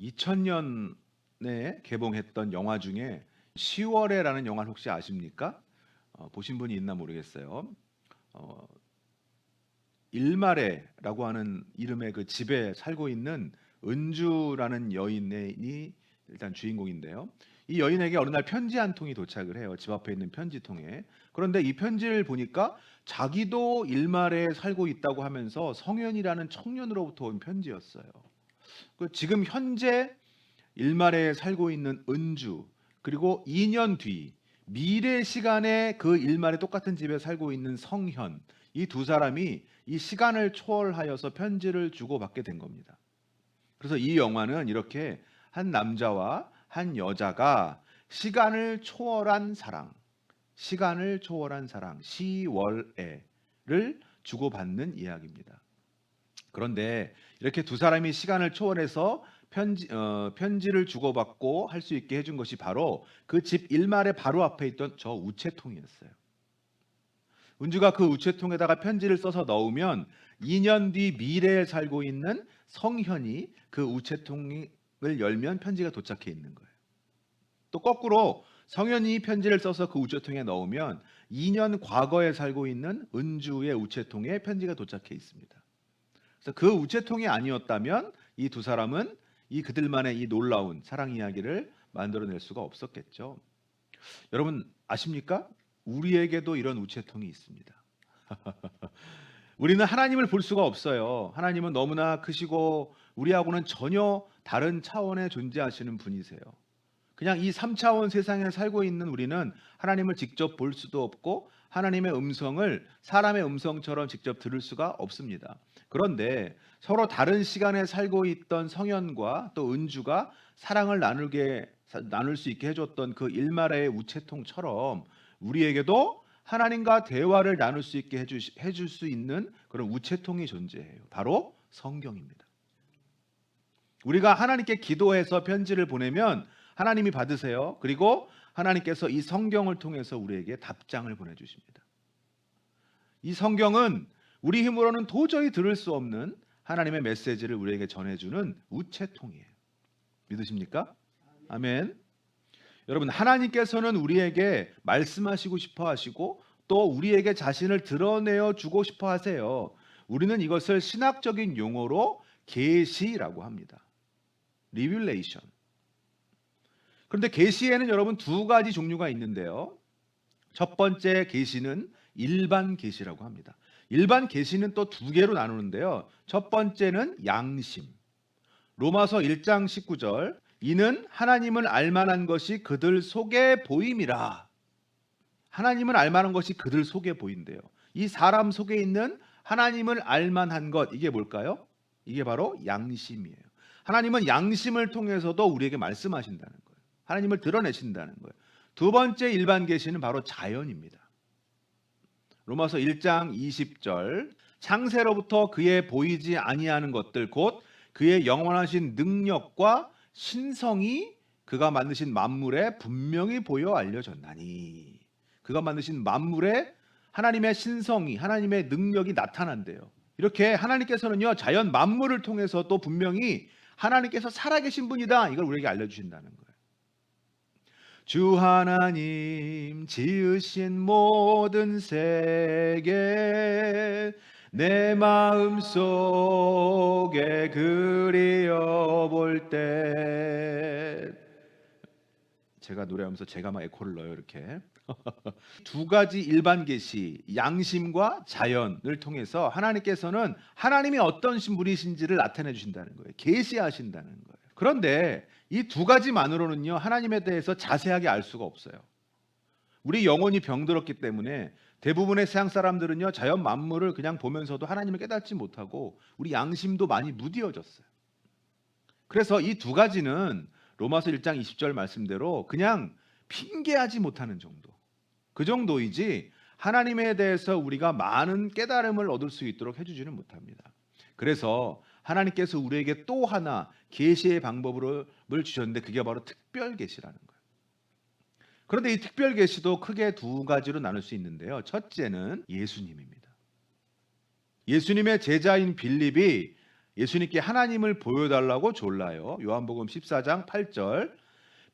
2000년에 개봉했던 영화 중에 10월에라는 영화를 혹시 아십니까? 보신 분이 있나 모르겠어요. 어, 일말에라고 하는 이름의 그 집에 살고 있는 은주라는 여인이 일단 주인공인데요. 이 여인에게 어느 날 편지 한 통이 도착을 해요. 집 앞에 있는 편지통에. 그런데 이 편지를 보니까 자기도 일말에 살고 있다고 하면서 성현이라는 청년으로부터 온 편지였어요. 지금 현재 일말에 살고 있는 은주, 그리고 2년 뒤 미래 시간에 그 일말에 똑같은 집에 살고 있는 성현, 이 두 사람이 이 시간을 초월하여서 편지를 주고받게 된 겁니다. 그래서 이 영화는 이렇게 한 남자와 한 여자가 시간을 초월한 사랑, 시간을 초월한 사랑, 시월애를 주고받는 이야기입니다. 그런데 이렇게 두 사람이 시간을 초월해서 편지를 주고받고 할 수 있게 해준 것이 바로 그 집 일말의 바로 앞에 있던 저 우체통이었어요. 은주가 그 우체통에다가 편지를 써서 넣으면 2년 뒤 미래에 살고 있는 성현이 그 우체통을 열면 편지가 도착해 있는 거예요. 또 거꾸로 성현이 편지를 써서 그 우체통에 넣으면 2년 과거에 살고 있는 은주의 우체통에 편지가 도착해 있습니다. 그래서 그 우체통이 아니었다면 이 두 사람은 이 그들만의 이 놀라운 사랑 이야기를 만들어낼 수가 없었겠죠. 여러분 아십니까? 우리에게도 이런 우체통이 있습니다. 우리는 하나님을 볼 수가 없어요. 하나님은 너무나 크시고 우리하고는 전혀 다른 차원에 존재하시는 분이세요. 그냥 이 3차원 세상에 살고 있는 우리는 하나님을 직접 볼 수도 없고 하나님의 음성을 사람의 음성처럼 직접 들을 수가 없습니다. 그런데 서로 다른 시간에 살고 있던 성현과 또 은주가 사랑을 나눌 수 있게 해줬던 그 일말의 우체통처럼 우리에게도 하나님과 대화를 나눌 수 있게 해줄 수 있는 그런 우체통이 존재해요. 바로 성경입니다. 우리가 하나님께 기도해서 편지를 보내면 하나님이 받으세요. 그리고 하나님께서 이 성경을 통해서 우리에게 답장을 보내주십니다. 이 성경은 우리 힘으로는 도저히 들을 수 없는 하나님의 메시지를 우리에게 전해주는 우체통이에요. 믿으십니까? 아멘. 여러분, 하나님께서는 우리에게 말씀하시고 싶어 하시고 또 우리에게 자신을 드러내어 주고 싶어 하세요. 우리는 이것을 신학적인 용어로 계시라고 합니다. 리빌레이션. 그런데 계시에는 여러분 두 가지 종류가 있는데요. 첫 번째 계시는 일반 계시라고 합니다. 일반 계시는 또 두 개로 나누는데요. 첫 번째는 양심. 로마서 1장 19절. 이는 하나님을 알만한 것이 그들 속에 보임이라. 하나님을 알만한 것이 그들 속에 보인대요. 이 사람 속에 있는 하나님을 알만한 것, 이게 뭘까요? 이게 바로 양심이에요. 하나님은 양심을 통해서도 우리에게 말씀하신다는 거예요. 하나님을 드러내신다는 거예요. 두 번째 일반 계시는 바로 자연입니다. 로마서 1장 20절. 창세로부터 그의 보이지 아니하는 것들 곧 그의 영원하신 능력과 신성이 그가 만드신 만물에 분명히 보여 알려졌나니. 그가 만드신 만물에 하나님의 신성이, 하나님의 능력이 나타난대요. 이렇게 하나님께서는요, 자연 만물을 통해서 또 분명히 하나님께서 살아계신 분이다, 이걸 우리에게 알려주신다는 거예요. 주 하나님 지으신 모든 세계 내 마음 속에 그리어볼 때, 제가 노래하면서 제가 막 에코를 넣어요. 이렇게 두 가지 일반 계시, 양심과 자연을 통해서 하나님께서는 하나님이 어떤 분이신지를 나타내 주신다는 거예요. 계시하신다는 거예요. 그런데 이 두 가지만으로는요, 하나님에 대해서 자세하게 알 수가 없어요. 우리 영혼이 병들었기 때문에 대부분의 세상 사람들은요, 자연 만물을 그냥 보면서도 하나님을 깨닫지 못하고 우리 양심도 많이 무디어졌어요. 그래서 이 두 가지는 로마서 1장 20절 말씀대로 그냥 핑계하지 못하는 정도, 그 정도이지 하나님에 대해서 우리가 많은 깨달음을 얻을 수 있도록 해주지는 못합니다. 그래서 하나님께서 우리에게 또 하나 계시의 방법을 주셨는데 그게 바로 특별 계시라는 거예요. 그런데 이 특별 계시도 크게 두 가지로 나눌 수 있는데요. 첫째는 예수님입니다. 예수님의 제자인 빌립이 예수님께 하나님을 보여달라고 졸라요. 요한복음 14장 8절.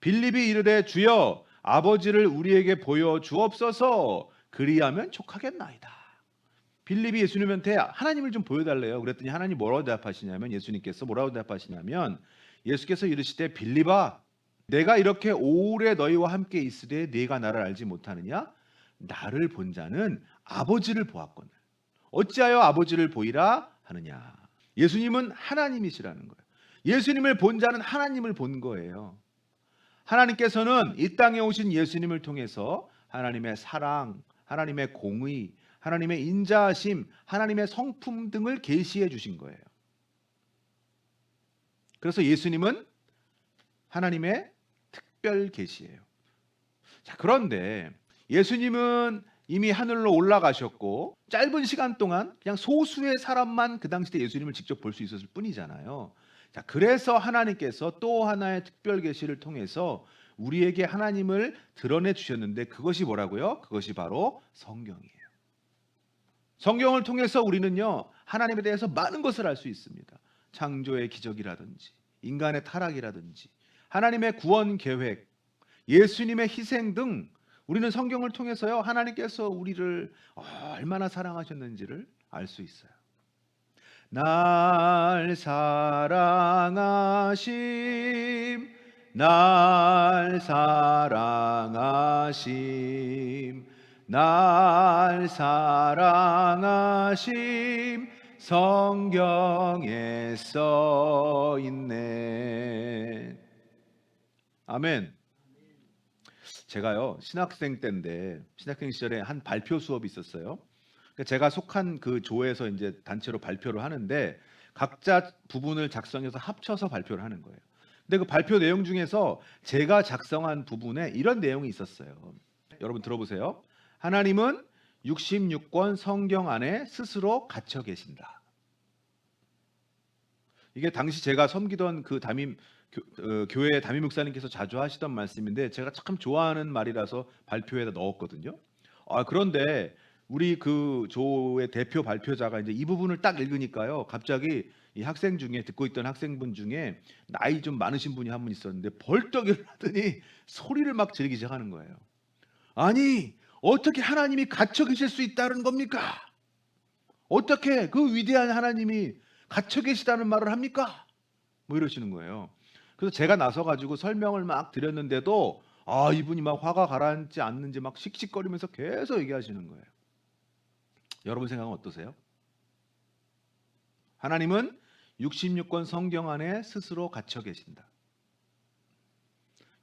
빌립이 이르되 주여 아버지를 우리에게 보여 주옵소서 그리하면 족하겠나이다. 빌립이 예수님한테 하나님을 좀 보여달래요. 그랬더니 하나님 뭐라고 대답하시냐면 예수님께서 뭐라고 대답하시냐면 예수께서 이르시되 빌립아 내가 이렇게 오래 너희와 함께 있으되 네가 나를 알지 못하느냐? 나를 본 자는 아버지를 보았거늘 어찌하여 아버지를 보이라 하느냐. 예수님은 하나님이시라는 거예요. 예수님을 본 자는 하나님을 본 거예요. 하나님께서는 이 땅에 오신 예수님을 통해서 하나님의 사랑, 하나님의 공의, 하나님의 인자하심, 하나님의 성품 등을 계시해 주신 거예요. 그래서 예수님은 하나님의 특별 계시예요. 자, 그런데 예수님은 이미 하늘로 올라가셨고 짧은 시간 동안 그냥 소수의 사람만 그 당시 때 예수님을 직접 볼 수 있었을 뿐이잖아요. 자, 그래서 하나님께서 또 하나의 특별 계시를 통해서 우리에게 하나님을 드러내 주셨는데 그것이 뭐라고요? 그것이 바로 성경이에요. 성경을 통해서 우리는요 하나님에 대해서 많은 것을 알 수 있습니다. 창조의 기적이라든지 인간의 타락이라든지 하나님의 구원 계획, 예수님의 희생 등 우리는 성경을 통해서요 하나님께서 우리를 얼마나 사랑하셨는지를 알 수 있어요. 날 사랑하심, 날 사랑하심, 날 사랑하심 성경에 써 있네. 아멘. 제가요 신학생 때인데 신학생 시절에 한 발표 수업이 있었어요. 제가 속한 그 조에서 이제 단체로 발표를 하는데 각자 부분을 작성해서 합쳐서 발표를 하는 거예요. 근데 그 발표 내용 중에서 제가 작성한 부분에 이런 내용이 있었어요. 여러분 들어보세요. 하나님은 66권 성경 안에 스스로 갇혀 계신다. 이게 당시 제가 섬기던 그 교회 담임 목사님께서 자주 하시던 말씀인데 제가 참 좋아하는 말이라서 발표에다 넣었거든요. 그런데 우리 그 조의 대표 발표자가 이제 이 부분을 딱 읽으니까요. 갑자기 이 학생 중에 듣고 있던 학생분 중에 나이 좀 많으신 분이 한 분 있었는데 벌떡 일어나더니 소리를 막 지르기 시작하는 거예요. 아니 어떻게 하나님이 갇혀 계실 수 있다는 겁니까? 어떻게 그 위대한 하나님이 갇혀 계시다는 말을 합니까? 뭐 이러시는 거예요. 그래서 제가 나서 가지고 설명을 막 드렸는데도 이분이 막 화가 가라앉지 않는지 막 씩씩거리면서 계속 얘기하시는 거예요. 여러분 생각은 어떠세요? 하나님은 66권 성경 안에 스스로 갇혀 계신다.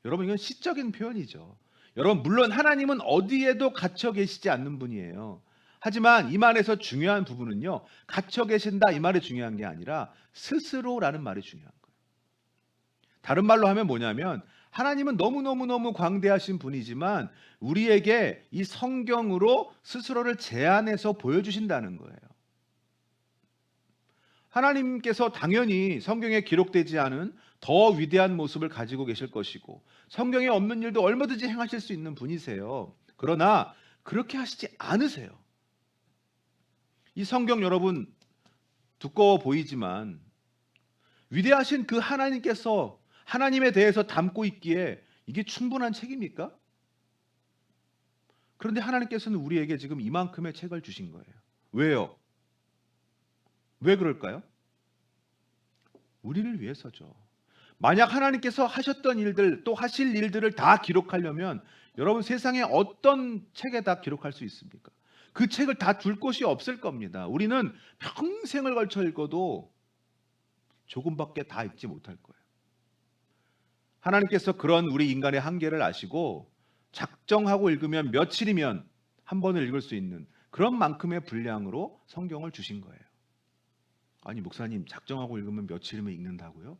여러분 이건 시적인 표현이죠. 여러분 물론 하나님은 어디에도 갇혀 계시지 않는 분이에요. 하지만 이 말에서 중요한 부분은요. 갇혀 계신다 이 말이 중요한 게 아니라 스스로라는 말이 중요한 거예요. 다른 말로 하면 뭐냐면 하나님은 너무너무 광대하신 분이지만 우리에게 이 성경으로 스스로를 제안해서 보여주신다는 거예요. 하나님께서 당연히 성경에 기록되지 않은 더 위대한 모습을 가지고 계실 것이고 성경에 없는 일도 얼마든지 행하실 수 있는 분이세요. 그러나 그렇게 하시지 않으세요. 이 성경 여러분 두꺼워 보이지만 위대하신 그 하나님께서 하나님에 대해서 담고 있기에 이게 충분한 책입니까? 그런데 하나님께서는 우리에게 지금 이만큼의 책을 주신 거예요. 왜요? 왜 그럴까요? 우리를 위해서죠. 만약 하나님께서 하셨던 일들 또 하실 일들을 다 기록하려면 여러분 세상에 어떤 책에 다 기록할 수 있습니까? 그 책을 다 둘 곳이 없을 겁니다. 우리는 평생을 걸쳐 읽어도 조금밖에 다 읽지 못할 거예요. 하나님께서 그런 우리 인간의 한계를 아시고 작정하고 읽으면 며칠이면 한 번을 읽을 수 있는 그런 만큼의 분량으로 성경을 주신 거예요. 아니 목사님 작정하고 읽으면 며칠이면 읽는다고요?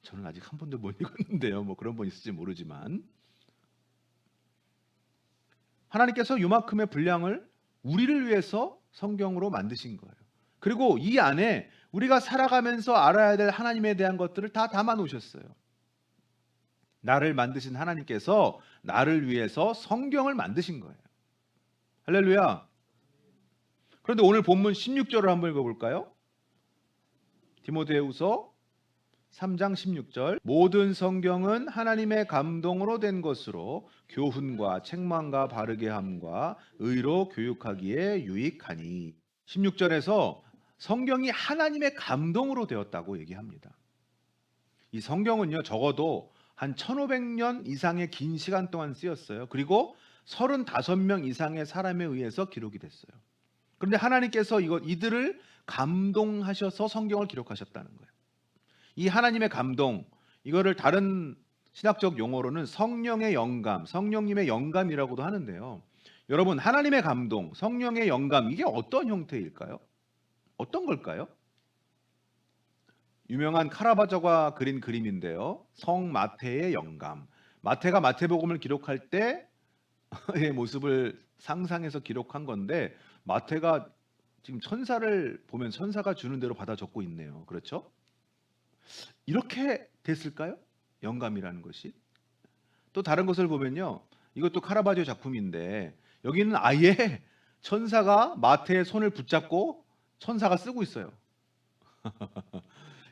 저는 아직 한 번도 못 읽었는데요. 뭐 그런 분 있을지 모르지만 하나님께서 이만큼의 분량을 우리를 위해서 성경으로 만드신 거예요. 그리고 이 안에 우리가 살아가면서 알아야 될 하나님에 대한 것들을 다 담아 놓으셨어요. 나를 만드신 하나님께서 나를 위해서 성경을 만드신 거예요. 할렐루야. 그런데 오늘 본문 16절을 한번 읽어볼까요? 디모데후서 3장 16절 모든 성경은 하나님의 감동으로 된 것으로 교훈과 책망과 바르게 함과 의로 교육하기에 유익하니 16절에서 성경이 하나님의 감동으로 되었다고 얘기합니다. 이 성경은요 적어도 한 1500년 이상의 긴 시간 동안 쓰였어요. 그리고 35명 이상의 사람에 의해서 기록이 됐어요. 그런데 하나님께서 이들을 감동하셔서 성경을 기록하셨다는 거예요. 이 하나님의 감동, 이거를 다른 신학적 용어로는 성령의 영감, 성령님의 영감이라고도 하는데요. 여러분, 하나님의 감동, 성령의 영감, 이게 어떤 형태일까요? 어떤 걸까요? 유명한 카라바조가 그린 그림인데요. 성 마태의 영감. 마태가 마태복음을 기록할 때의 모습을 상상해서 기록한 건데 마태가 지금 천사를 보면 천사가 주는 대로 받아 적고 있네요. 그렇죠? 이렇게 됐을까요? 영감이라는 것이. 또 다른 것을 보면요. 이것도 카라바조 작품인데 여기는 아예 천사가 마태의 손을 붙잡고 천사가 쓰고 있어요.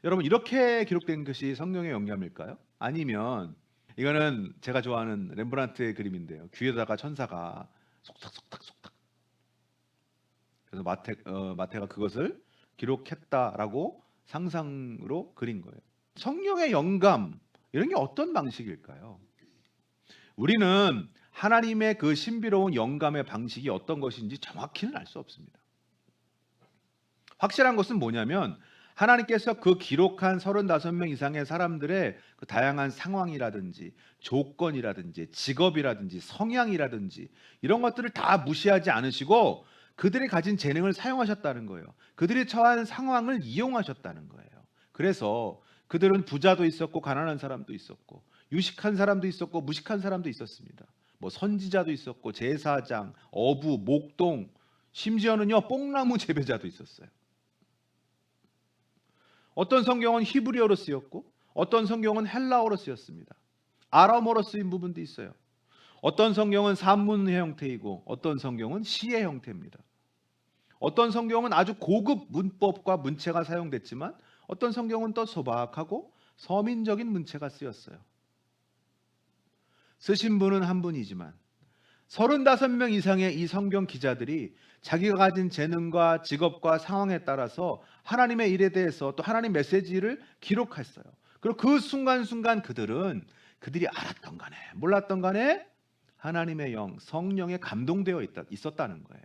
여러분 이렇게 기록된 것이 성령의 영감일까요? 아니면 이거는 제가 좋아하는 렘브란트의 그림인데요. 귀에다가 천사가 속닥속닥속닥. 그래서 마태가 그것을 기록했다라고 상상으로 그린 거예요. 성령의 영감 이런 게 어떤 방식일까요? 우리는 하나님의 그 신비로운 영감의 방식이 어떤 것인지 정확히는 알 수 없습니다. 확실한 것은 뭐냐면 하나님께서 그 기록한 35명 이상의 사람들의 그 다양한 상황이라든지 조건이라든지 직업이라든지 성향이라든지 이런 것들을 다 무시하지 않으시고 그들이 가진 재능을 사용하셨다는 거예요. 그들이 처한 상황을 이용하셨다는 거예요. 그래서 그들은 부자도 있었고 가난한 사람도 있었고 유식한 사람도 있었고 무식한 사람도 있었습니다. 뭐 선지자도 있었고 제사장, 어부, 목동, 심지어는요 뽕나무 재배자도 있었어요. 어떤 성경은 히브리어로 쓰였고 어떤 성경은 헬라어로 쓰였습니다. 아람어로 쓰인 부분도 있어요. 어떤 성경은 산문의 형태이고 어떤 성경은 시의 형태입니다. 어떤 성경은 아주 고급 문법과 문체가 사용됐지만 어떤 성경은 또 소박하고 서민적인 문체가 쓰였어요. 쓰신 분은 한 분이지만 35명 이상의 이 성경 기자들이 자기가 가진 재능과 직업과 상황에 따라서 하나님의 일에 대해서 또 하나님 메시지를 기록했어요. 그리고 그 순간순간 그들이 알았던 간에 몰랐던 간에 하나님의 영, 성령에 감동되어 있었다는 거예요.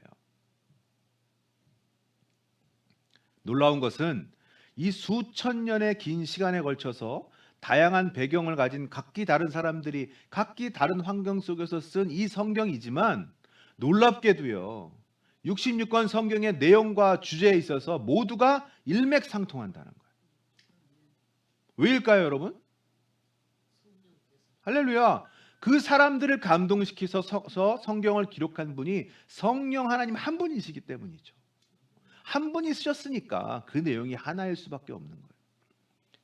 놀라운 것은 이 수천 년의 긴 시간에 걸쳐서 다양한 배경을 가진 각기 다른 사람들이 각기 다른 환경 속에서 쓴 이 성경이지만 놀랍게도요. 66권 성경의 내용과 주제에 있어서 모두가 일맥상통한다는 거예요. 왜일까요, 여러분? 할렐루야. 그 사람들을 감동시켜서 성경을 기록한 분이 성령 하나님 한 분이시기 때문이죠. 한 분이 쓰셨으니까 그 내용이 하나일 수밖에 없는 거예요.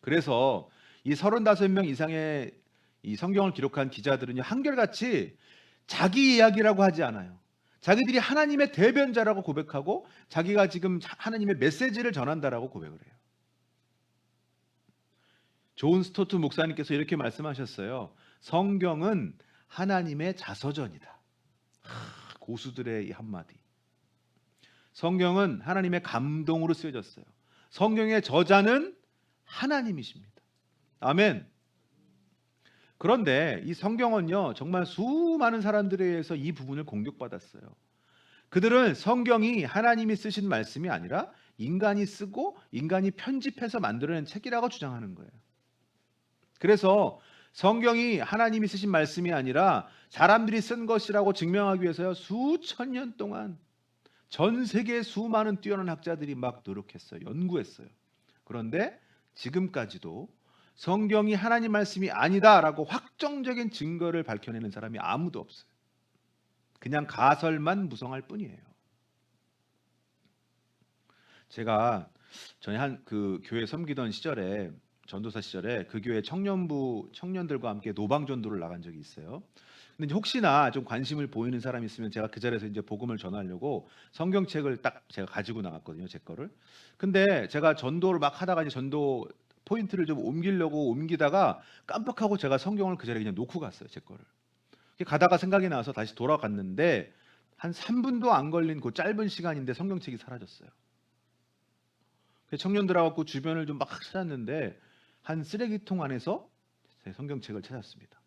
그래서 이 35명 이상의 이 성경을 기록한 기자들은요 한결같이 자기 이야기라고 하지 않아요. 자기들이 하나님의 대변자라고 고백하고 자기가 지금 하나님의 메시지를 전한다라고 고백을 해요. 존 스토트 목사님께서 이렇게 말씀하셨어요. 성경은 하나님의 자서전이다. 고수들의 이 한마디. 성경은 하나님의 감동으로 쓰여졌어요. 성경의 저자는 하나님이십니다. 아멘. 그런데 이 성경은요 정말 수많은 사람들에 의해서 이 부분을 공격받았어요. 그들은 성경이 하나님이 쓰신 말씀이 아니라 인간이 쓰고 인간이 편집해서 만들어낸 책이라고 주장하는 거예요. 그래서 성경이 하나님이 쓰신 말씀이 아니라 사람들이 쓴 것이라고 증명하기 위해서요 수천 년 동안 전 세계의 수많은 뛰어난 학자들이 막 노력했어요. 연구했어요. 그런데 지금까지도 성경이 하나님 말씀이 아니다라고 확정적인 증거를 밝혀내는 사람이 아무도 없어요. 그냥 가설만 무성할 뿐이에요. 제가 전에 그 교회 섬기던 시절에 전도사 시절에 그 교회 청년들과 함께 노방 전도를 나간 적이 있어요. 근데 이제 혹시나 좀 관심을 보이는 사람이 있으면 제가 그 자리에서 이제 복음을 전하려고 성경책을 딱 제가 가지고 나갔거든요, 제 거를. 근데 제가 전도를 막 하다가 이제 전도 포인트를 좀 옮기려고 옮기다가 깜빡하고 제가 성경을 그 자리에 그냥 놓고 갔어요, 제 거를. 가다가 생각이 나서 다시 돌아갔는데 한 3분도 안 걸린 그 짧은 시간인데 성경책이 사라졌어요. 그래서 청년들하고 주변을 좀 막 찾았는데 한 쓰레기통 안에서 제 성경책을 찾았습니다.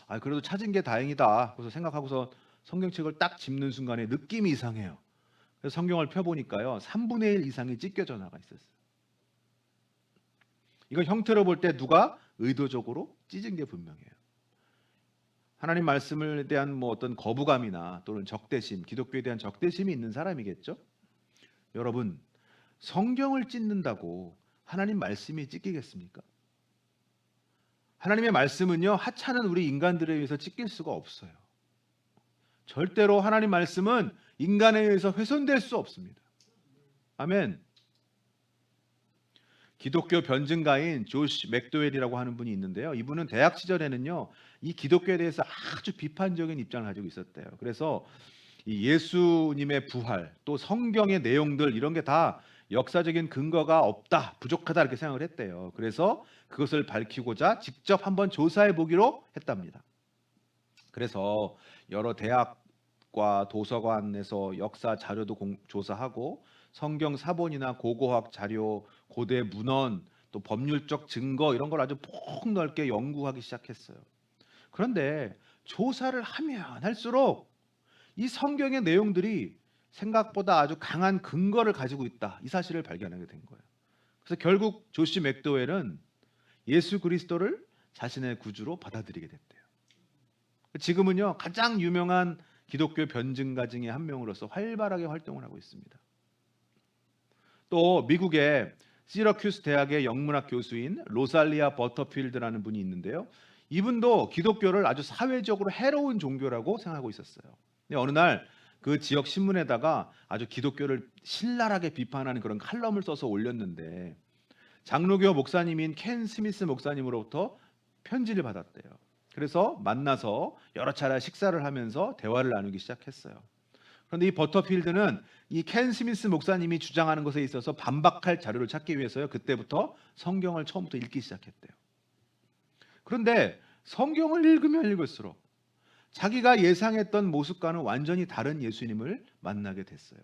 아, 그래도 찾은 게 다행이다. 그래서 생각하고서 성경책을 딱 집는 순간에 느낌이 이상해요. 그래서 성경을 펴보니까요, 3분의 1 이상이 찢겨져 나가 있었어요. 이건 형태로 볼 때 누가 의도적으로 찢은 게 분명해요. 하나님 말씀에 대한 뭐 어떤 거부감이나 또는 적대심, 기독교에 대한 적대심이 있는 사람이겠죠. 여러분, 성경을 찢는다고 하나님 말씀이 찢기겠습니까? 하나님의 말씀은요, 하찮은 우리 인간들에 의해서 찢길 수가 없어요. 절대로 하나님 말씀은 인간에 의해서 훼손될 수 없습니다. 아멘. 기독교 변증가인 조시 맥도웰이라고 하는 분이 있는데요. 이분은 대학 시절에는요, 이 기독교에 대해서 아주 비판적인 입장을 가지고 있었대요. 그래서 이 예수님의 부활, 또 성경의 내용들 이런 게 다 역사적인 근거가 없다, 부족하다 이렇게 생각을 했대요. 그래서 그것을 밝히고자 직접 한번 조사해 보기로 했답니다. 그래서 여러 대학과 도서관에서 역사 자료도 조사하고 성경 사본이나 고고학 자료, 고대 문헌, 또 법률적 증거 이런 걸 아주 폭넓게 연구하기 시작했어요. 그런데 조사를 하면 할수록 이 성경의 내용들이 생각보다 아주 강한 근거를 가지고 있다. 이 사실을 발견하게 된 거예요. 그래서 결국 조시 맥도웰은 예수 그리스도를 자신의 구주로 받아들이게 됐대요. 지금은요, 가장 유명한 기독교 변증가 중에 한 명으로서 활발하게 활동을 하고 있습니다. 또 미국의 시러큐스 대학의 영문학 교수인 로살리아 버터필드라는 분이 있는데요. 이분도 기독교를 아주 사회적으로 해로운 종교라고 생각하고 있었어요. 근데 어느 날 그 지역 신문에다가 아주 기독교를 신랄하게 비판하는 그런 칼럼을 써서 올렸는데 장로교 목사님인 켄 스미스 목사님으로부터 편지를 받았대요. 그래서 만나서 여러 차례 식사를 하면서 대화를 나누기 시작했어요. 그런데 이 버터필드는 이 켄 스미스 목사님이 주장하는 것에 있어서 반박할 자료를 찾기 위해서요, 그때부터 성경을 처음부터 읽기 시작했대요. 그런데 성경을 읽으면 읽을수록 자기가 예상했던 모습과는 완전히 다른 예수님을 만나게 됐어요.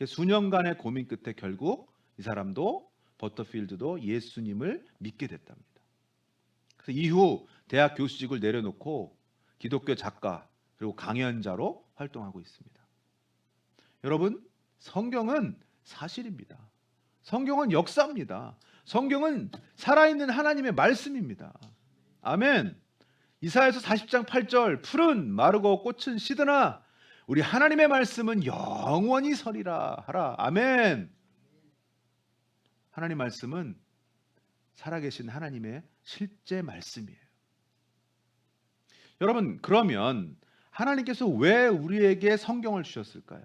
수년간의 고민 끝에 결국 이 사람도 버터필드도 예수님을 믿게 됐답니다. 그래서 이후 대학 교수직을 내려놓고 기독교 작가 그리고 강연자로 활동하고 있습니다. 여러분, 성경은 사실입니다. 성경은 역사입니다. 성경은 살아있는 하나님의 말씀입니다. 아멘. 이사야서 40장 8절 푸른 마르고 꽃은 시드나 우리 하나님의 말씀은 영원히 서리라 하라. 아멘. 하나님 말씀은 살아계신 하나님의 실제 말씀이에요. 여러분, 그러면 하나님께서 왜 우리에게 성경을 주셨을까요?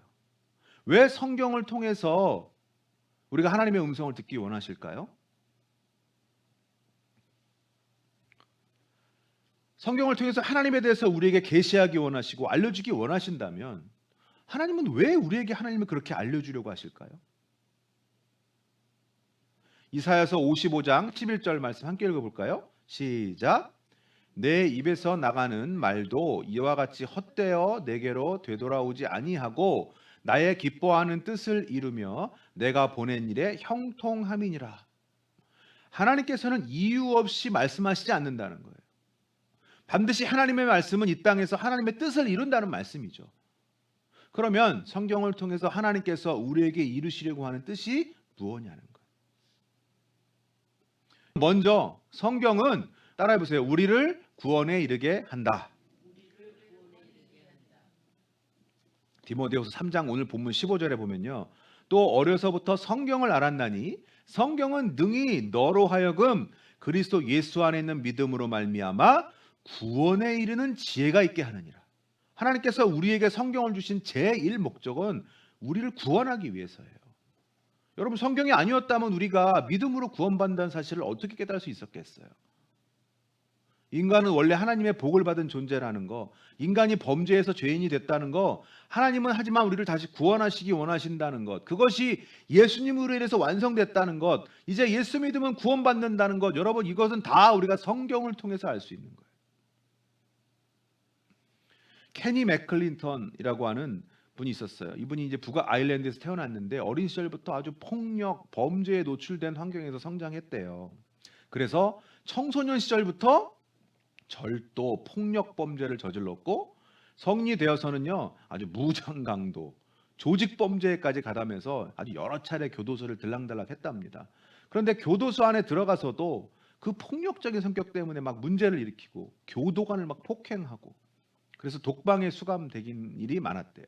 왜 성경을 통해서 우리가 하나님의 음성을 듣기 원하실까요? 성경을 통해서 하나님에 대해서 우리에게 계시하기 원하시고 알려주기 원하신다면 하나님은 왜 우리에게 하나님을 그렇게 알려주려고 하실까요? 이사야서 55장 11절 말씀 함께 읽어볼까요? 시작. 내 입에서 나가는 말도 이와 같이 헛되어 내게로 되돌아오지 아니하고 나의 기뻐하는 뜻을 이루며 내가 보낸 일에 형통함이니라. 하나님께서는 이유 없이 말씀하시지 않는다는 거예요. 반드시 하나님의 말씀은 이 땅에서 하나님의 뜻을 이룬다는 말씀이죠. 그러면 성경을 통해서 하나님께서 우리에게 이루시려고 하는 뜻이 무엇이냐는 거예요. 먼저 성경은 따라해 보세요. 우리를 구원에 이르게 한다. 디모데후서 3장 오늘 본문 15절에 보면요. 또 어려서부터 성경을 알았나니 성경은 능히 너로 하여금 그리스도 예수 안에 있는 믿음으로 말미암아 구원에 이르는 지혜가 있게 하느니라. 하나님께서 우리에게 성경을 주신 제1 목적은 우리를 구원하기 위해서예요. 여러분, 성경이 아니었다면 우리가 믿음으로 구원받는다는 사실을 어떻게 깨달을 수 있었겠어요? 인간은 원래 하나님의 복을 받은 존재라는 거, 인간이 범죄해서 죄인이 됐다는 거, 하나님은 하지만 우리를 다시 구원하시기 원하신다는 것, 그것이 예수님으로 인해서 완성됐다는 것, 이제 예수 믿으면 구원받는다는 것, 여러분 이것은 다 우리가 성경을 통해서 알 수 있는 거예요. 케니 맥클린턴이라고 하는 분이 있었어요. 이분이 이제 북아 아일랜드에서 태어났는데 어린 시절부터 아주 폭력, 범죄에 노출된 환경에서 성장했대요. 그래서 청소년 시절부터 절도, 폭력 범죄를 저질렀고 성인이 되어서는요 아주 무장 강도, 조직 범죄까지 가담해서 아주 여러 차례 교도소를 들락달락 했답니다. 그런데 교도소 안에 들어가서도 그 폭력적인 성격 때문에 막 문제를 일으키고 교도관을 막 폭행하고 그래서 독방에 수감되긴 일이 많았대요.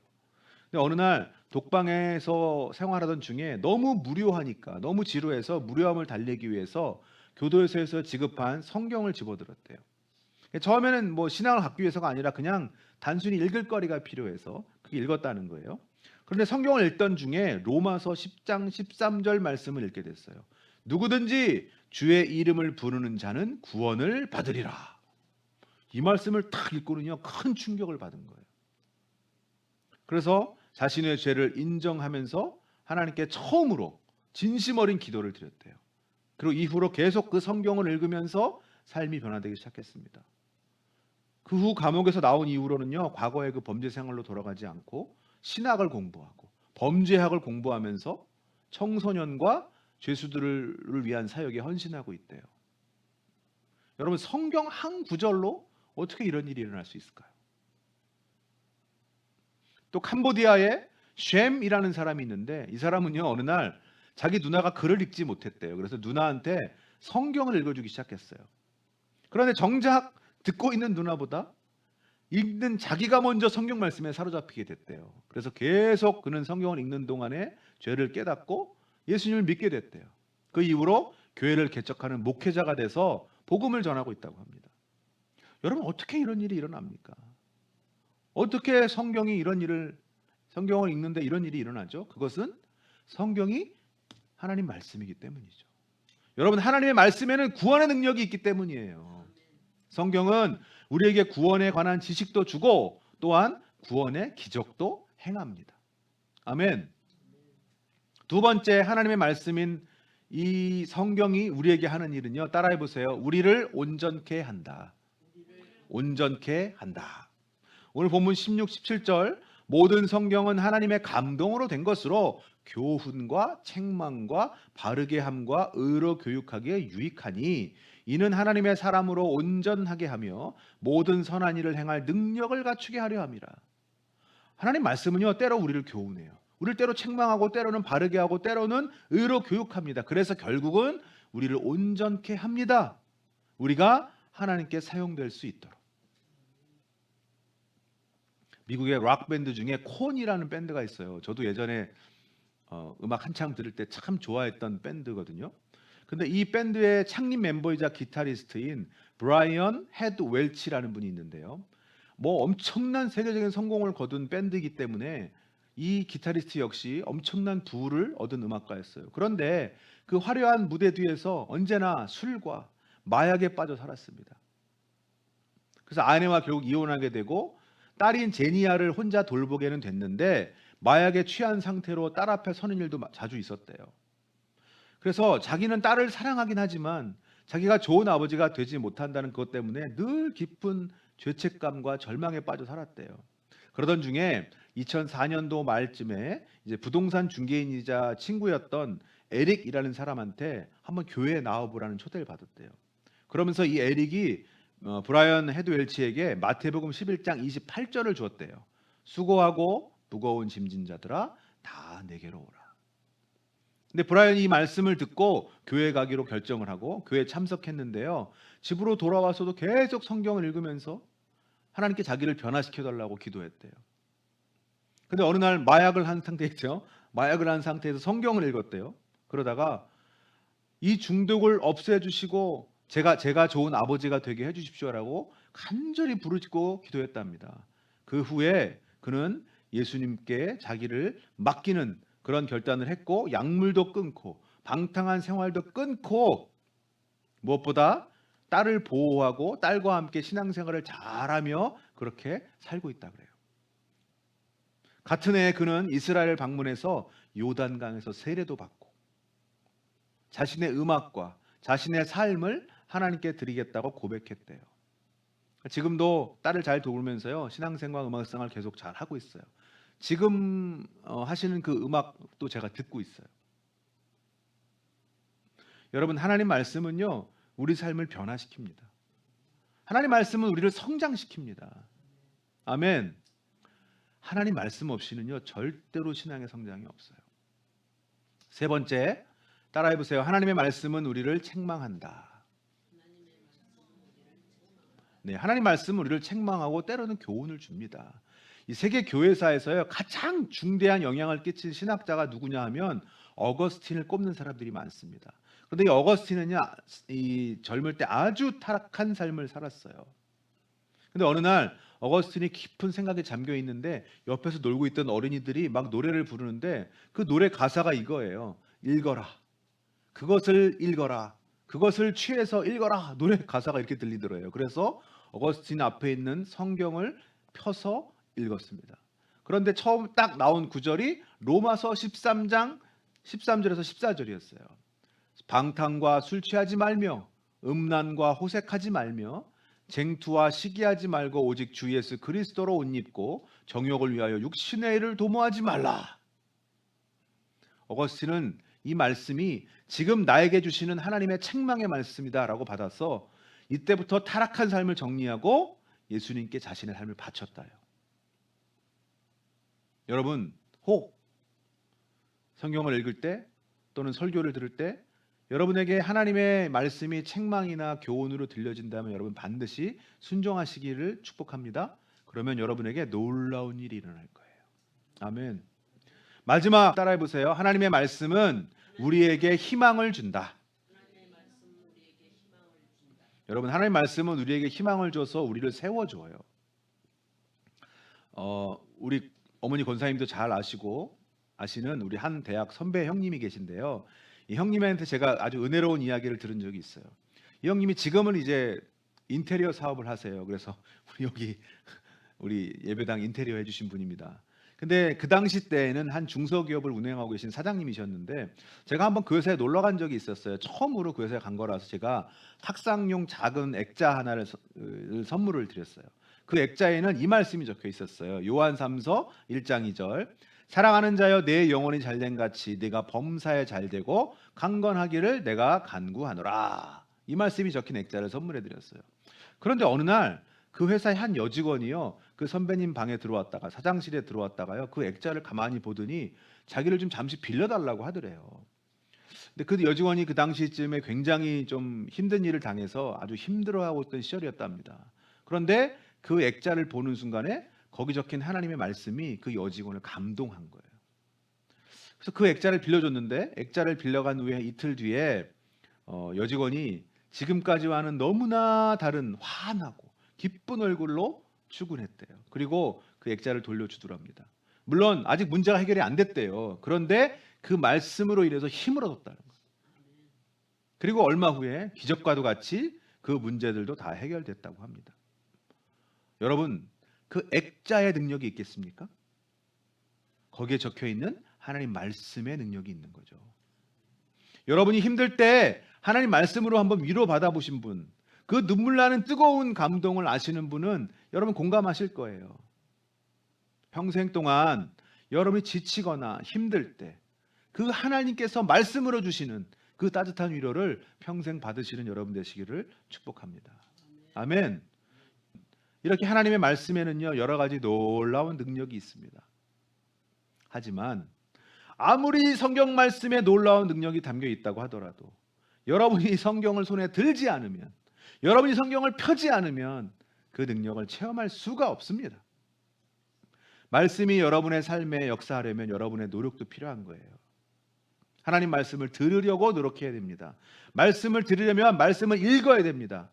근데 어느 날 독방에서 생활하던 중에 너무 무료하니까 너무 지루해서 무료함을 달래기 위해서 교도소에서 지급한 성경을 집어들었대요. 처음에는 뭐 신앙을 갖기 위해서가 아니라 그냥 단순히 읽을 거리가 필요해서 그게 읽었다는 거예요. 그런데 성경을 읽던 중에 로마서 10장 13절 말씀을 읽게 됐어요. 누구든지 주의 이름을 부르는 자는 구원을 받으리라. 이 말씀을 딱 읽고는요 큰 충격을 받은 거예요. 그래서 자신의 죄를 인정하면서 하나님께 처음으로 진심 어린 기도를 드렸대요. 그리고 이후로 계속 그 성경을 읽으면서 삶이 변화되기 시작했습니다. 그 후 감옥에서 나온 이후로는요 과거의 그 범죄 생활로 돌아가지 않고 신학을 공부하고 범죄학을 공부하면서 청소년과 죄수들을 위한 사역에 헌신하고 있대요. 여러분 성경 한 구절로 어떻게 이런 일이 일어날 수 있을까요? 또 캄보디아에 쉔이라는 사람이 있는데 이 사람은요 어느 날 자기 누나가 글을 읽지 못했대요. 그래서 누나한테 성경을 읽어주기 시작했어요. 그런데 정작 듣고 있는 누나보다 읽는 자기가 먼저 성경 말씀에 사로잡히게 됐대요. 그래서 계속 그는 성경을 읽는 동안에 죄를 깨닫고 예수님을 믿게 됐대요. 그 이후로 교회를 개척하는 목회자가 돼서 복음을 전하고 있다고 합니다. 여러분 어떻게 이런 일이 일어납니까? 어떻게 성경을 읽는데 이런 일이 일어나죠? 그것은 성경이 하나님 말씀이기 때문이죠. 여러분 하나님의 말씀에는 구원의 능력이 있기 때문이에요. 성경은 우리에게 구원에 관한 지식도 주고 또한 구원의 기적도 행합니다. 아멘. 두 번째 하나님의 말씀인 이 성경이 우리에게 하는 일은요. 따라해 보세요. 우리를 온전케 한다. 온전케 한다. 오늘 본문 16, 17절 모든 성경은 하나님의 감동으로 된 것으로 교훈과 책망과 바르게 함과 의로 교육하기에 유익하니 이는 하나님의 사람으로 온전하게 하며 모든 선한 일을 행할 능력을 갖추게 하려 함이라. 하나님 말씀은요 때로 우리를 교훈해요. 우리를 때로 책망하고 때로는 바르게 하고 때로는 의로 교육합니다. 그래서 결국은 우리를 온전케 합니다. 우리가 하나님께 사용될 수 있도록. 미국의 락 밴드 중에 콘이라는 밴드가 있어요. 저도 예전에 음악 한창 들을 때 참 좋아했던 밴드거든요. 근데 이 밴드의 창립 멤버이자 기타리스트인 브라이언 헤드 웰치라는 분이 있는데요. 뭐 엄청난 세계적인 성공을 거둔 밴드이기 때문에 이 기타리스트 역시 엄청난 부를 얻은 음악가였어요. 그런데 그 화려한 무대 뒤에서 언제나 술과 마약에 빠져 살았습니다. 그래서 아내와 결국 이혼하게 되고 딸인 제니아를 혼자 돌보게는 됐는데 마약에 취한 상태로 딸 앞에 서는 일도 자주 있었대요. 그래서 자기는 딸을 사랑하긴 하지만 자기가 좋은 아버지가 되지 못한다는 그것 때문에 늘 깊은 죄책감과 절망에 빠져 살았대요. 그러던 중에 2004년도 말쯤에 이제 부동산 중개인이자 친구였던 에릭이라는 사람한테 한번 교회에 나와보라는 초대를 받았대요. 그러면서 이 에릭이 브라이언 헤드웰치에게 마태복음 11장 28절을 주었대요. 수고하고 무거운 짐진 자들아 다 내게로 오라. 근데 브라이언이 이 말씀을 듣고 교회 가기로 결정을 하고 교회에 참석했는데요. 집으로 돌아와서도 계속 성경을 읽으면서 하나님께 자기를 변화시켜 달라고 기도했대요. 근데 어느 날 마약을 한 상태였죠. 마약을 한 상태에서 성경을 읽었대요. 그러다가 이 중독을 없애주시고 제가 좋은 아버지가 되게 해주십시오라고 간절히 부르짖고 기도했답니다. 그 후에 그는 예수님께 자기를 맡기는 그런 결단을 했고 약물도 끊고 방탕한 생활도 끊고 무엇보다 딸을 보호하고 딸과 함께 신앙생활을 잘하며 그렇게 살고 있다 그래요. 같은 해에 그는 이스라엘 방문해서 요단강에서 세례도 받고 자신의 음악과 자신의 삶을 하나님께 드리겠다고 고백했대요. 지금도 딸을 잘 도우면서요, 신앙생활, 음악생활 계속 잘 하고 있어요. 지금 하시는 그 음악도 제가 듣고 있어요. 여러분, 하나님 말씀은요, 우리 삶을 변화시킵니다. 하나님 말씀은 우리를 성장시킵니다. 아멘. 하나님 말씀 없이는요, 절대로 신앙의 성장이 없어요. 세 번째, 따라해 보세요. 하나님의 말씀은 우리를 책망한다. 네, 하나님 말씀은 우리를 책망하고 때로는 교훈을 줍니다. 이 세계 교회사에서요, 가장 중대한 영향을 끼친 신학자가 누구냐 하면 어거스틴을 꼽는 사람들이 많습니다. 그런데 이 어거스틴은요, 이 젊을 때 아주 타락한 삶을 살았어요. 근데 어느 날 어거스틴이 깊은 생각에 잠겨 있는데 옆에서 놀고 있던 어린이들이 막 노래를 부르는데 그 노래 가사가 이거예요. 읽어라. 그것을 읽어라. 그것을 취해서 읽어라. 노래 가사가 이렇게 들리더래요. 그래서 어거스틴 앞에 있는 성경을 펴서 읽었습니다. 그런데 처음 딱 나온 구절이 로마서 13장 13절에서 14절이었어요. 방탕과 술 취하지 말며 음란과 호색하지 말며 쟁투와 시기하지 말고 오직 주 예수 그리스도로 옷 입고 정욕을 위하여 육신의 일을 도모하지 말라. 어거스틴은 이 말씀이 지금 나에게 주시는 하나님의 책망의 말씀이다라고 받아서 이때부터 타락한 삶을 정리하고 예수님께 자신의 삶을 바쳤다요. 여러분, 혹 성경을 읽을 때 또는 설교를 들을 때 여러분에게 하나님의 말씀이 책망이나 교훈으로 들려진다면 여러분 반드시 순종하시기를 축복합니다. 그러면 여러분에게 놀라운 일이 일어날 거예요. 아멘. 마지막 따라해 보세요. 하나님의 말씀은 우리에게 희망을 준다. 여러분, 하나님의 말씀은 우리에게 희망을 줘서 우리를 세워줘요. 우리 어머니 권사님도 잘 아시는 우리 한 대학 선배 형님이 계신데요. 이 형님한테 제가 아주 은혜로운 이야기를 들은 적이 있어요. 이 형님이 지금은 이제 인테리어 사업을 하세요. 그래서 우리 예배당 인테리어 해주신 분입니다. 근데 그 당시 때에는 한 중소기업을 운영하고 계신 사장님이셨는데 제가 한번 그 회사에 놀러 간 적이 있었어요. 처음으로 그 회사에 간 거라서 제가 학상용 작은 액자 하나를 선물을 드렸어요. 그 액자에는 이 말씀이 적혀 있었어요. 요한 3서 1장 2절. 사랑하는 자여 내 영혼이 잘된 같이 네가 범사에 잘되고 강건하기를 내가 간구하노라. 이 말씀이 적힌 액자를 선물해 드렸어요. 그런데 어느 날 그 회사의 한 여직원이요, 그 선배님 방에 들어왔다가 사장실에 들어왔다가요, 그 액자를 가만히 보더니 자기를 좀 잠시 빌려달라고 하더래요. 근데 그 여직원이 그 당시쯤에 굉장히 좀 힘든 일을 당해서 아주 힘들어하고 있던 시절이었답니다. 그런데 그 액자를 보는 순간에 거기 적힌 하나님의 말씀이 그 여직원을 감동한 거예요. 그래서 그 액자를 빌려줬는데 액자를 빌려간 후에 이틀 뒤에 여직원이 지금까지와는 너무나 다른 환하고 기쁜 얼굴로 출근했대요. 그리고 그 액자를 돌려주더랍니다. 물론 아직 문제가 해결이 안 됐대요. 그런데 그 말씀으로 인해서 힘을 얻었다는 거예요. 그리고 얼마 후에 기적과도 같이 그 문제들도 다 해결됐다고 합니다. 여러분, 그 액자의 능력이 있겠습니까? 거기에 적혀 있는 하나님 말씀의 능력이 있는 거죠. 여러분이 힘들 때 하나님 말씀으로 한번 위로받아 보신 분, 그 눈물 나는 뜨거운 감동을 아시는 분은 여러분 공감하실 거예요. 평생 동안 여러분이 지치거나 힘들 때 그 하나님께서 말씀으로 주시는 그 따뜻한 위로를 평생 받으시는 여러분 되시기를 축복합니다. 아멘. 이렇게 하나님의 말씀에는요, 여러 가지 놀라운 능력이 있습니다. 하지만 아무리 성경 말씀에 놀라운 능력이 담겨 있다고 하더라도 여러분이 성경을 손에 들지 않으면, 여러분이 성경을 펴지 않으면 그 능력을 체험할 수가 없습니다. 말씀이 여러분의 삶에 역사하려면 여러분의 노력도 필요한 거예요. 하나님 말씀을 들으려고 노력해야 됩니다. 말씀을 들으려면 말씀을 읽어야 됩니다.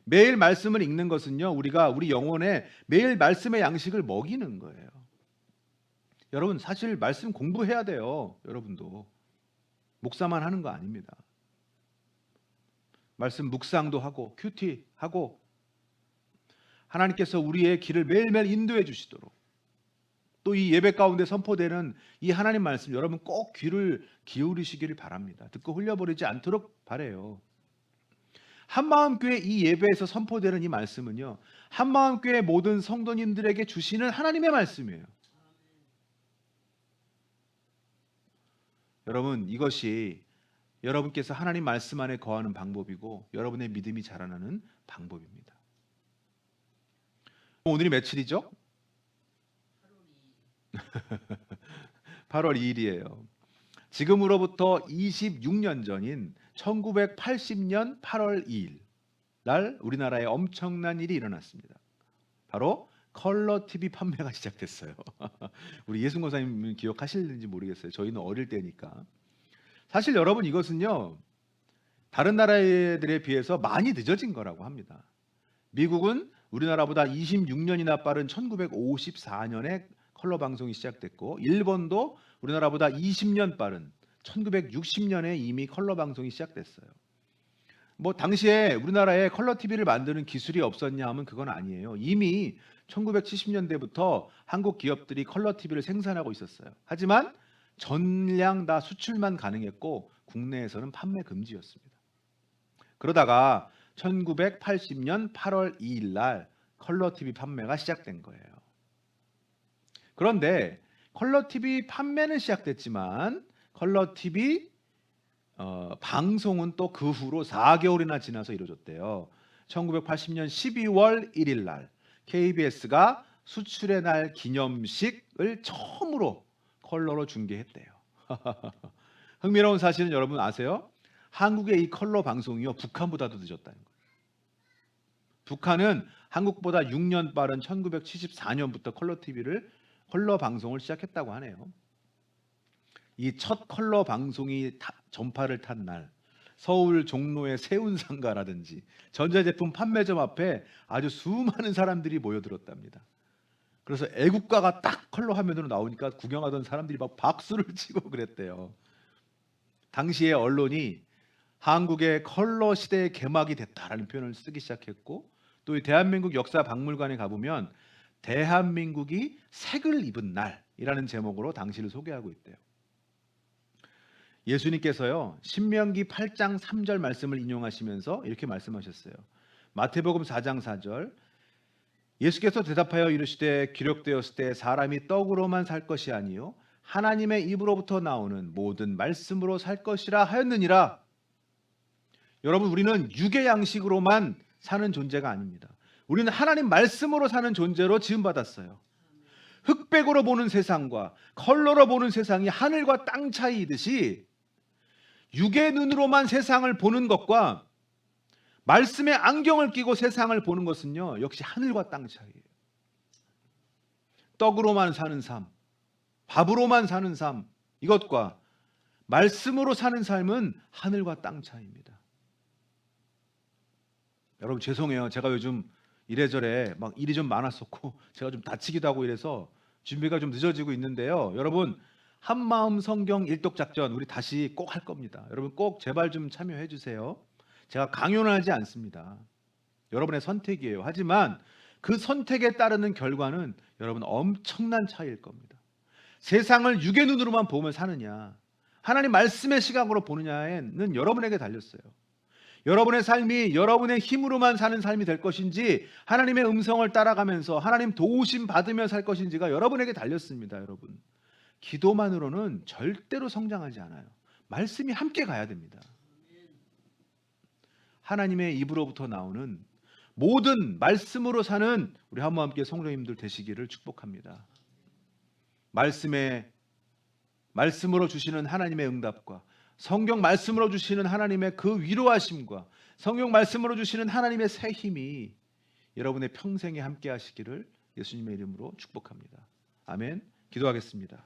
매일 말씀을 읽는 것은요, 우리가 우리 영혼에 매일 말씀의 양식을 먹이는 거예요. 여러분, 사실 말씀 공부해야 돼요. 여러분도 목사만 하는 거 아닙니다. 말씀 묵상도 하고 큐티하고 하나님께서 우리의 길을 매일매일 인도해 주시도록 또 이 예배 가운데 선포되는 이 하나님 말씀 여러분 꼭 귀를 기울이시기를 바랍니다. 듣고 흘려버리지 않도록 바라요. 한마음교회 이 예배에서 선포되는 이 말씀은요, 한마음교회 모든 성도님들에게 주시는 하나님의 말씀이에요. 여러분, 이것이 여러분께서 하나님 말씀 안에 거하는 방법이고 여러분의 믿음이 자라나는 방법입니다. 오늘이 며칠이죠? 8월 2일이에요. 지금으로부터 26년 전인 1980년 8월 2일 날 우리나라에 엄청난 일이 일어났습니다. 바로 컬러 TV 판매가 시작됐어요. 우리 예순 권사님 기억하실는지 모르겠어요. 저희는 어릴 때니까. 사실 여러분 이것은요, 다른 나라들에 비해서 많이 늦어진 거라고 합니다. 미국은 우리나라보다 26년이나 빠른 1954년에 컬러 방송이 시작됐고, 일본도 우리나라보다 20년 빠른 1960년에 이미 컬러 방송이 시작됐어요. 뭐 당시에 우리나라에 컬러 TV를 만드는 기술이 없었냐 하면 그건 아니에요. 이미 1970년대부터 한국 기업들이 컬러 TV를 생산하고 있었어요. 하지만 전량 다 수출만 가능했고 국내에서는 판매 금지였습니다. 그러다가 1980년 8월 2일 날 컬러 TV 판매가 시작된 거예요. 그런데 컬러 TV 판매는 시작됐지만 컬러 TV 방송은 또 그 후로 4개월이나 지나서 이루어졌대요. 1980년 12월 1일 날 KBS가 수출의 날 기념식을 처음으로 컬러로 중계했대요. 흥미로운 사실은 여러분 아세요? 한국의 이 컬러 방송이요, 북한보다도 늦었다는 거예요. 북한은 한국보다 6년 빠른 1974년부터 컬러 방송을 시작했다고 하네요. 이 첫 컬러 방송이 전파를 탄 날 서울 종로의 세운상가라든지 전자제품 판매점 앞에 아주 수많은 사람들이 모여들었답니다. 그래서 애국가가 딱 컬러 화면으로 나오니까 구경하던 사람들이 막 박수를 치고 그랬대요. 당시의 언론이 한국의 컬러 시대의 개막이 됐다라는 표현을 쓰기 시작했고, 또 이 대한민국 역사 박물관에 가보면 대한민국이 색을 입은 날이라는 제목으로 당시를 소개하고 있대요. 예수님께서요, 신명기 8장 3절 말씀을 인용하시면서 이렇게 말씀하셨어요. 마태복음 4장 4절, 예수께서 대답하여 이르시되 기록되었을 때 사람이 떡으로만 살 것이 아니요 하나님의 입으로부터 나오는 모든 말씀으로 살 것이라 하였느니라. 여러분, 우리는 육의 양식으로만 사는 존재가 아닙니다. 우리는 하나님 말씀으로 사는 존재로 지음받았어요. 흑백으로 보는 세상과 컬러로 보는 세상이 하늘과 땅 차이이듯이 육의 눈으로만 세상을 보는 것과 말씀의 안경을 끼고 세상을 보는 것은요, 역시 하늘과 땅 차이예요. 떡으로만 사는 삶, 밥으로만 사는 삶, 이것과 말씀으로 사는 삶은 하늘과 땅 차이입니다. 여러분 죄송해요. 제가 요즘 이래저래 막 일이 좀 많았었고 제가 좀 다치기도 하고 이래서 준비가 좀 늦어지고 있는데요. 여러분 한마음 성경 일독 작전 우리 다시 꼭 할 겁니다. 여러분 꼭 제발 좀 참여해 주세요. 제가 강요는 하지 않습니다. 여러분의 선택이에요. 하지만 그 선택에 따르는 결과는 여러분 엄청난 차이일 겁니다. 세상을 육의 눈으로만 보면 사느냐, 하나님 말씀의 시각으로 보느냐에는 여러분에게 달렸어요. 여러분의 삶이 여러분의 힘으로만 사는 삶이 될 것인지 하나님의 음성을 따라가면서 하나님 도우심 받으며 살 것인지가 여러분에게 달렸습니다. 여러분 기도만으로는 절대로 성장하지 않아요. 말씀이 함께 가야 됩니다. 하나님의 입으로부터 나오는 모든 말씀으로 사는 우리 한마음교회 성도님들 되시기를 축복합니다. 말씀으로 주시는 하나님의 응답과 성경 말씀으로 주시는 하나님의 그 위로하심과 성경 말씀으로 주시는 하나님의 새 힘이 여러분의 평생에 함께 하시기를 예수님의 이름으로 축복합니다. 아멘. 기도하겠습니다.